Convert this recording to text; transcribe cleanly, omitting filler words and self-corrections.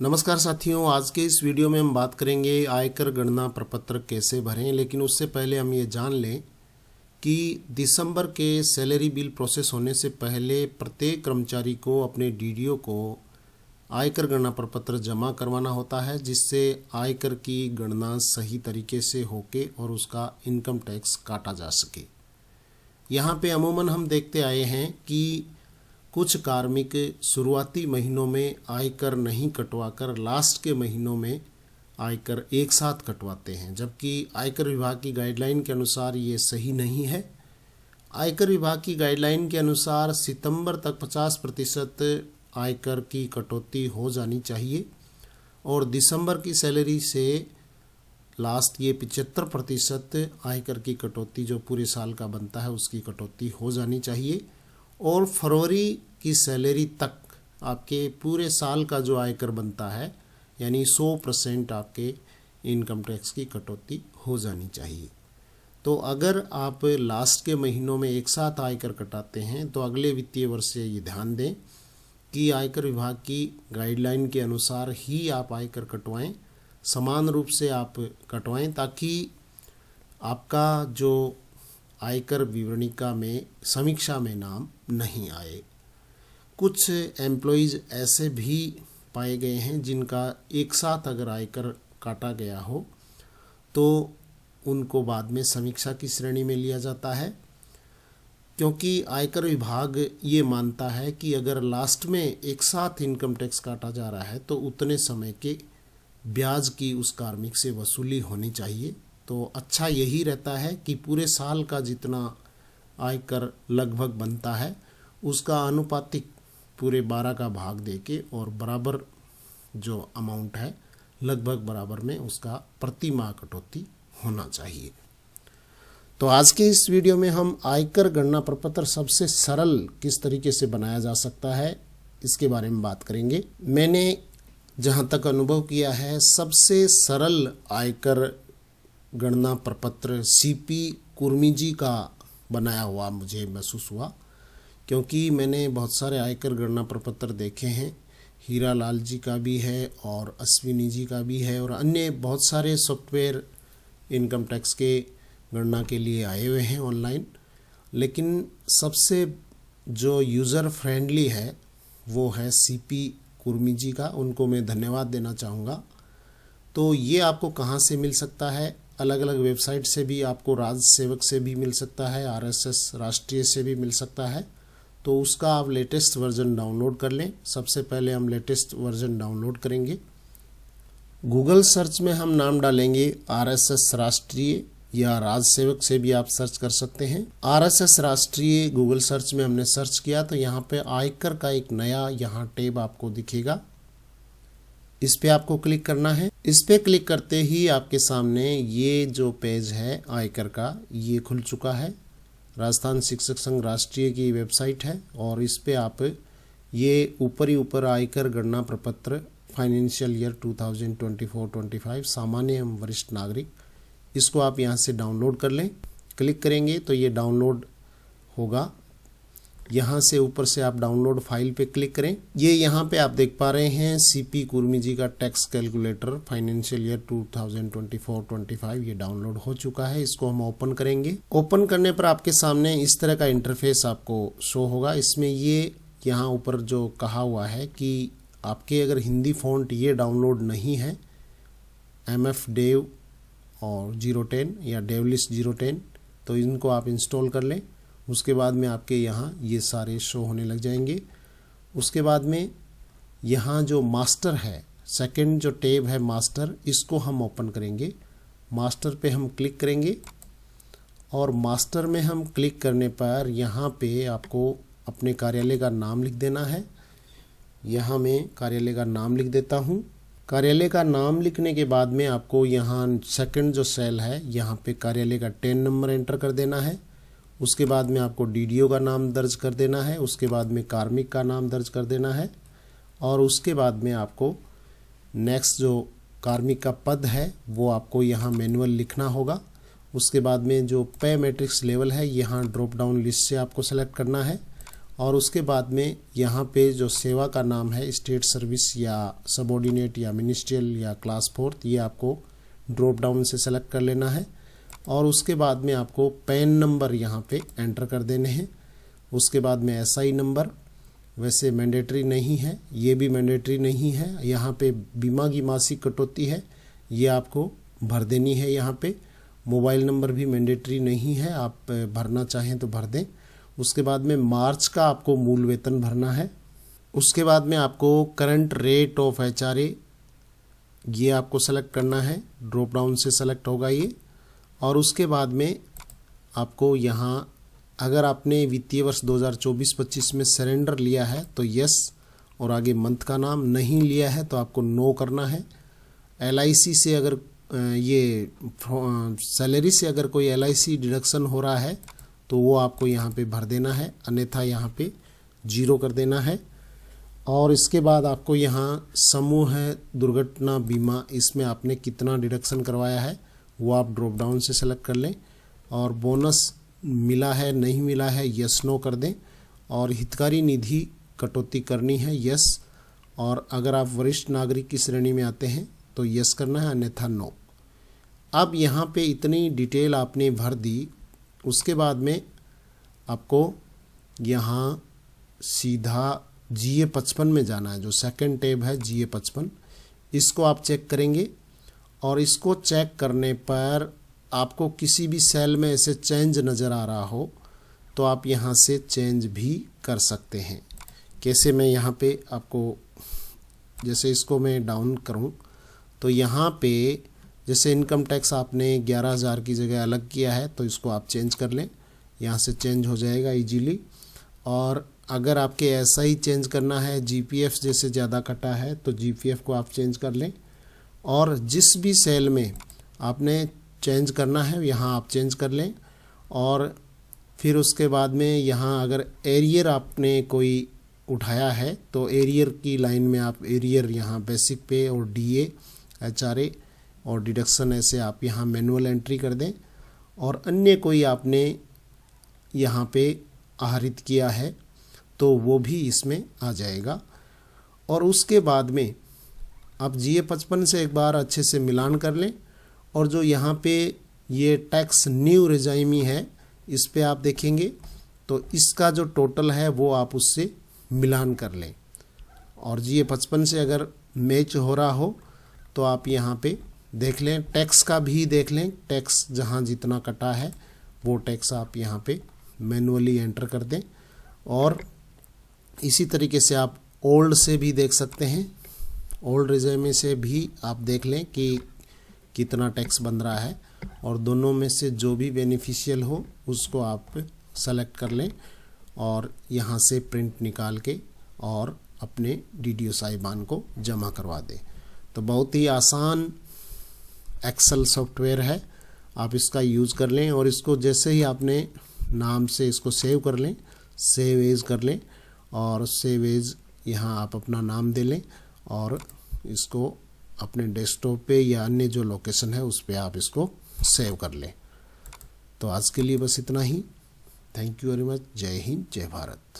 नमस्कार साथियों, आज के इस वीडियो में हम बात करेंगे आयकर गणना प्रपत्र कैसे भरें। लेकिन उससे पहले हम ये जान लें कि दिसंबर के सैलरी बिल प्रोसेस होने से पहले प्रत्येक कर्मचारी को अपने डीडीओ को आयकर गणना प्रपत्र जमा करवाना होता है, जिससे आयकर की गणना सही तरीके से होके और उसका इनकम टैक्स काटा जा सके। यहाँ पे अमूमन हम देखते आए हैं कि कुछ कार्मिक शुरुआती महीनों में आयकर नहीं कटवाकर लास्ट के महीनों में आयकर एक साथ कटवाते हैं, जबकि आयकर विभाग की गाइडलाइन के अनुसार ये सही नहीं है। आयकर विभाग की गाइडलाइन के अनुसार सितंबर तक 50% आयकर की कटौती हो जानी चाहिए और दिसंबर की सैलरी से लास्ट ये 75% आयकर की कटौती जो पूरे साल का बनता है उसकी कटौती हो जानी चाहिए और फरवरी की सैलरी तक आपके पूरे साल का जो आयकर बनता है यानी 100% आपके इनकम टैक्स की कटौती हो जानी चाहिए। तो अगर आप लास्ट के महीनों में एक साथ आयकर कटाते हैं तो अगले वित्तीय वर्ष से ये ध्यान दें कि आयकर विभाग की गाइडलाइन के अनुसार ही आप आयकर कटवाएं, समान रूप से आप कटवाएं, ताकि आपका जो आयकर विवरणिका में समीक्षा में नाम नहीं आए। कुछ एम्प्लॉइज़ ऐसे भी पाए गए हैं जिनका एक साथ अगर आयकर काटा गया हो तो उनको बाद में समीक्षा की श्रेणी में लिया जाता है, क्योंकि आयकर विभाग ये मानता है कि अगर लास्ट में एक साथ इनकम टैक्स काटा जा रहा है तो उतने समय के ब्याज की उस कार्मिक से वसूली होनी चाहिए। तो अच्छा यही रहता है कि पूरे साल का जितना आयकर लगभग बनता है उसका आनुपातिक पूरे 12 का भाग देके और बराबर जो अमाउंट है लगभग बराबर में उसका प्रति माह कटौती होना चाहिए। तो आज के इस वीडियो में हम आयकर गणना प्रपत्र सबसे सरल किस तरीके से बनाया जा सकता है इसके बारे में बात करेंगे। मैंने जहाँ तक अनुभव किया है सबसे सरल आयकर गणना प्रपत्र सीपी कुर्मी जी का बनाया हुआ मुझे महसूस हुआ, क्योंकि मैंने बहुत सारे आयकर गणना प्रपत्र देखे हैं। हीरा लाल जी का भी है और अश्विनी जी का भी है और अन्य बहुत सारे सॉफ्टवेयर इनकम टैक्स के गणना के लिए आए हुए हैं ऑनलाइन, लेकिन सबसे जो यूज़र फ्रेंडली है वो है सीपी कुर्मी जी का। उनको मैं धन्यवाद देना चाहूँगा। तो ये आपको कहाँ से मिल सकता है? अलग अलग वेबसाइट से भी, आपको राज सेवक से भी मिल सकता है, आरएसएस राष्ट्रीय से भी मिल सकता है। तो उसका आप लेटेस्ट वर्जन डाउनलोड कर लें। सबसे पहले हम लेटेस्ट वर्जन डाउनलोड करेंगे। गूगल सर्च में हम नाम डालेंगे आरएसएस राष्ट्रीय या राज सेवक से भी आप सर्च कर सकते हैं। आरएसएस राष्ट्रीय गूगल सर्च में हमने सर्च किया तो यहाँ पे आयकर का एक नया यहाँ टैब आपको दिखेगा। इस पे आपको क्लिक करना है। इस पे क्लिक करते ही आपके सामने ये जो पेज है आयकर का ये खुल चुका है। राजस्थान शिक्षक संघ राष्ट्रीय की वेबसाइट है और इस पे आप ये ऊपर ही ऊपर आयकर गणना प्रपत्र फाइनेंशियल ईयर 2024-25 सामान्य एवं वरिष्ठ नागरिक, इसको आप यहाँ से डाउनलोड कर लें। क्लिक करेंगे तो ये डाउनलोड होगा। यहाँ से ऊपर से आप डाउनलोड फाइल पे क्लिक करें। ये यहाँ पे आप देख पा रहे हैं सीपी कुर्मी जी का टैक्स कैलकुलेटर फाइनेंशियल ईयर 2024-25 ये डाउनलोड हो चुका है। इसको हम ओपन करेंगे। ओपन करने पर आपके सामने इस तरह का इंटरफेस आपको शो होगा। इसमें ये यहाँ ऊपर जो कहा हुआ है कि आपके अगर हिंदी फॉन्ट ये डाउनलोड नहीं है, MF डेव और 010 या डेवलिश 010, तो इनको आप इंस्टॉल कर लें। उसके बाद में आपके यहाँ ये सारे शो होने लग जाएंगे। उसके बाद में यहाँ जो मास्टर है, सेकंड जो टैब है मास्टर, इसको हम ओपन करेंगे। मास्टर पे हम क्लिक करेंगे और मास्टर में हम क्लिक करने पर यहाँ पे आपको अपने कार्यालय का नाम लिख देना है। यहाँ मैं कार्यालय का नाम लिख देता हूँ। कार्यालय का नाम लिखने के बाद में आपको यहाँ सेकंड जो सेल है यहाँ पे कार्यालय का 10 नंबर एंटर कर देना है। उसके बाद में आपको डीडीओ का नाम दर्ज कर देना है। उसके बाद में कार्मिक का नाम दर्ज कर देना है और उसके बाद में आपको नेक्स्ट जो कार्मिक का पद है वो आपको यहाँ मैनुअल लिखना होगा। उसके बाद में जो पे मैट्रिक्स लेवल है यहाँ ड्रॉप डाउन लिस्ट से आपको सेलेक्ट करना है और उसके बाद में यहाँ पे जो सेवा का नाम है स्टेट सर्विस या सबऑर्डिनेट या मिनिस्ट्रियल या क्लास 4, ये आपको ड्रॉप डाउन से सेलेक्ट कर लेना है। और उसके बाद में आपको पैन नंबर यहाँ पे एंटर कर देने हैं। उसके बाद में एसआई नंबर, वैसे मैंडेटरी नहीं है, ये भी मैंडेटरी नहीं है। यहाँ पे बीमा की मासिक कटौती है, ये आपको भर देनी है। यहाँ पे मोबाइल नंबर भी मैंडेटरी नहीं है, आप भरना चाहें तो भर दें। उसके बाद में मार्च का आपको मूल वेतन भरना है। उसके बाद में आपको करंट रेट ऑफ एचआरए, ये आपको सेलेक्ट करना है, ड्रॉप डाउन से सेलेक्ट होगा ये। और उसके बाद में आपको यहाँ अगर आपने वित्तीय वर्ष 2024-25 में सरेंडर लिया है तो यस, और आगे मंथ का नाम नहीं लिया है तो आपको नो करना है। एलआईसी से अगर ये सैलरी से अगर कोई एलआईसी डिडक्शन हो रहा है तो वो आपको यहाँ पे भर देना है, अन्यथा यहाँ पे 0 कर देना है। और इसके बाद आपको यहाँ समूह है दुर्घटना बीमा, इसमें आपने कितना डिडक्शन करवाया है वो आप ड्रॉप डाउन से सेलेक्ट कर लें। और बोनस मिला है नहीं मिला है यस नो कर दें। और हितकारी निधि कटौती करनी है यस, और अगर आप वरिष्ठ नागरिक की श्रेणी में आते हैं तो यस करना है, अन्यथा नो। अब यहाँ पे इतनी डिटेल आपने भर दी। उसके बाद में आपको यहाँ सीधा GA 55 में जाना है, जो सेकंड टैब है GA 55, इसको आप चेक करेंगे। और इसको चेक करने पर आपको किसी भी सेल में ऐसे चेंज नज़र आ रहा हो तो आप यहाँ से चेंज भी कर सकते हैं। कैसे, मैं यहाँ पे आपको, जैसे इसको मैं डाउन करूँ तो यहाँ पे जैसे इनकम टैक्स आपने 11,000 की जगह अलग किया है तो इसको आप चेंज कर लें, यहाँ से चेंज हो जाएगा इजीली। और अगर आपके ऐसा ही चेंज करना है, जीपीएफ जैसे ज़्यादा कटा है तो जीपीएफ को आप चेंज कर लें। और जिस भी सेल में आपने चेंज करना है यहाँ आप चेंज कर लें। और फिर उसके बाद में यहाँ अगर एरियर आपने कोई उठाया है तो एरियर की लाइन में आप एरियर यहाँ बेसिक पे और डीए, एचआरए और डिडक्शन ऐसे आप यहाँ मैनुअल एंट्री कर दें। और अन्य कोई आपने यहाँ पे आहरित किया है तो वो भी इसमें आ जाएगा। और उसके बाद में आप GA 55 से एक बार अच्छे से मिलान कर लें। और जो यहाँ पे ये टैक्स न्यू रेजाइमी है, इस पे आप देखेंगे तो इसका जो टोटल है वो आप उससे मिलान कर लें। और GA 55 से अगर मैच हो रहा हो तो आप यहाँ पे देख लें, टैक्स का भी देख लें, टैक्स जहाँ जितना कटा है वो टैक्स आप यहाँ पे मैनुअली एंटर कर दें। और इसी तरीके से आप ओल्ड से भी देख सकते हैं, ओल्ड रेज़्यूमे से भी आप देख लें कि कितना टैक्स बन रहा है। और दोनों में से जो भी बेनिफिशियल हो उसको आप सेलेक्ट कर लें और यहाँ से प्रिंट निकाल के और अपने DDO साहिबान को जमा करवा दें। तो बहुत ही आसान एक्सेल सॉफ्टवेयर है, आप इसका यूज़ कर लें। और इसको जैसे ही आपने नाम से इसको सेव कर लें, सेव एज कर लें, और सेव एज यहाँ आप अपना नाम दे लें और इसको अपने डेस्कटॉप पे या अन्य जो लोकेशन है उस पे आप इसको सेव कर लें। तो आज के लिए बस इतना ही। Thank you very much. जय हिंद, जय भारत।